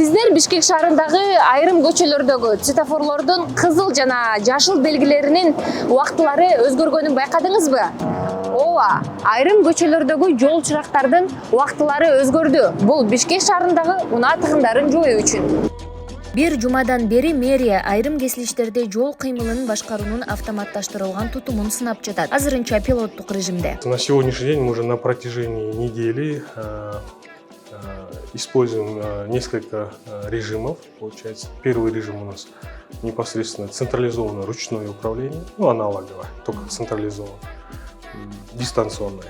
Сиздер Бишкек шаарындагы айрым көчөлөрдөгү светофорлордун кызыл жана жашыл белгилеринин убактылары өзгөргөнүн байкадыңызбы? Ооба, айрым көчөлөрдөгү жол чырактардын убактылары өзгөрдү. Бул Бишкек шаарындагы унаа тыгындарын жоюу үчүн. Бир жумадан бери мэрия айрым кесилиштерде жол кыймылын башкаруунун автоматташтырылган тутумун сынап жатат. Азырынча пилоттук режимде. На сегодняшний день мы уже на протяжении недели используем несколько режимов. Получается, первый режим у нас непосредственно централизованное ручное управление, аналоговое, только централизованное, дистанционное.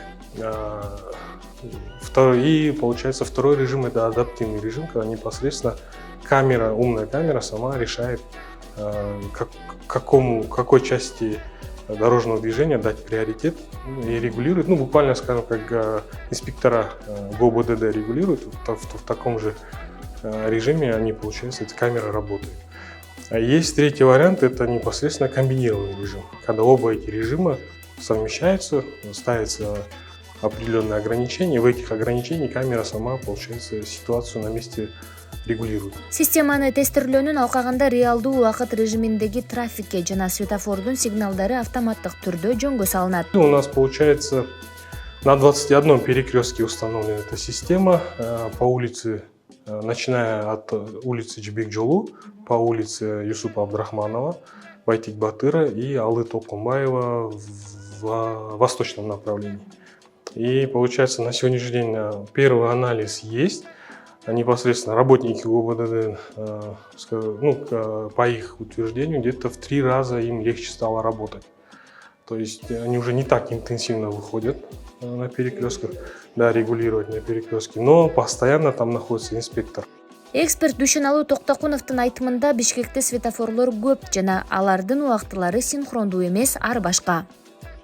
И получается, второй режим — это адаптивный режим, когда непосредственно умная камера сама решает, какой части дорожного движения дать приоритет и регулирует, буквально, скажем, как инспектора ГОБДД регулируют, в таком же режиме получается, эти камеры работают. А есть третий вариант, это непосредственно комбинированный режим, когда оба эти режима совмещаются, ставятся определенные ограничения, и в этих ограничениях камера сама, получается, ситуацию на месте регулирует. Системаны тестирлөөнүн алкагында реалдуу убакыт режиминдеги трафикке жана светофордун сигналдары автоматтык түрдө жөнгө салынат. У нас получается на 21 перекрестке установлена эта система по улице, начиная от улицы Жибек-Жолу, по улице Юсупа Абдрахманова, Байтик-Батыра и Алы Толкунбаева в восточном направлении. И получается, на сегодняшний день первый анализ есть. Непосредственно работники ГОБДД, по их утверждению, где-то в 3 раза им легче стало работать. То есть они уже не так интенсивно выходят на перекрестках, регулировать на перекрестке, но постоянно там находится инспектор. Эксперт Дүйшөналы Токтокуновдун айтымында Бишкекте светофорлор көп жана алардын убактылары синхрондуу эмес, ар башка.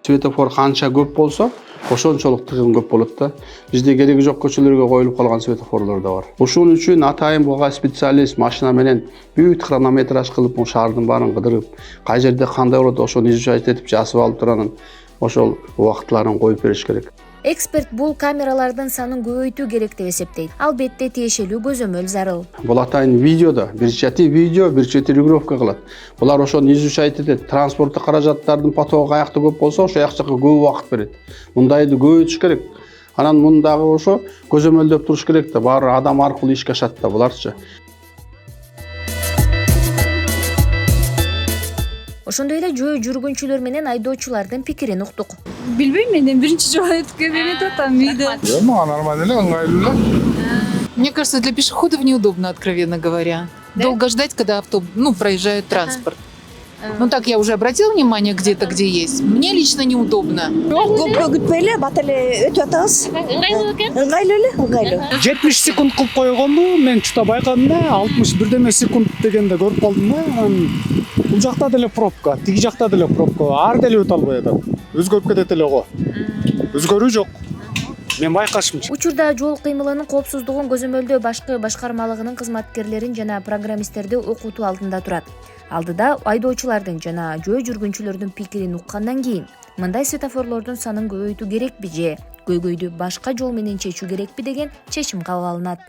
Светофор канча көп болсо, ошончолук тыгын көп болот да. Бизде кереги жок көчөлөргө коюлуп калган светофорлор да бар. Ошон үчүн атайын буга специалист машина менен бүт хронометраж кылып, шаардын баарын кыдырып, кай жерде кандай болот ошону изучать этип жасып алып туранын ошол убактыларын коюп бериш керек. Эксперт бул камералардын санын көбөйтүү керек деп эсептейт. Албетте тиешелүү көзөмөл зарыл. Бул атайын видеодо бир чети видео, бир чети регулировка кылат. Булар ошону изучать этет. Транспорттук каражаттардын потогу каякта көп болсо, ошо жакка көп убакыт берет. Мындайды көбөйтүш керек. Анан мындагы ошо көзөмөлдөп туруш керек да, баары адам аркылуу ишке ашат да буларчы. Ошондой эле жөө жүргүнчүлөр менен айдоочулардын пикирин уктук. Билбейм, мен биринчи жолу өткөрүп атам үйдө. Мага нормально эле, ыңгайлуу эле. Мне кажется, для пешеходов неудобно, откровенно говоря. Долго ждать, когда проезжает транспорт. Ну так я уже обратила внимание где-то, где есть. Мне лично неудобно. Күтпөйлө, бат эле өтүп атабыз. Ыңгайлуу эле, ыңгайлуу. 70 секунд кылып койгонду, мен чута байкадым да, 61 секунд дегенде көрүп калдым да. Бул жакта деле пробка, тиги жакта деле пробка. Ар деле өтө албай атат. Өзгөрүп кетет эле го. Өзгөрүү жок. Мен байкашымчы. Учурда жол кыймылынын коопсуздугун көзөмөлдөө башкы башкармалыгынын кызматкерлерин жана программисттерди окутуу алдында турат. Алдыда айдоочулардын жана жөө жүргүнчүлөрдүн пикирин уккандан кийин мындай светофорлордун санын көбөйтүү керекпи же көйгөйдү башка жол менен чечүү керекпи деген чечим кабыл алынат.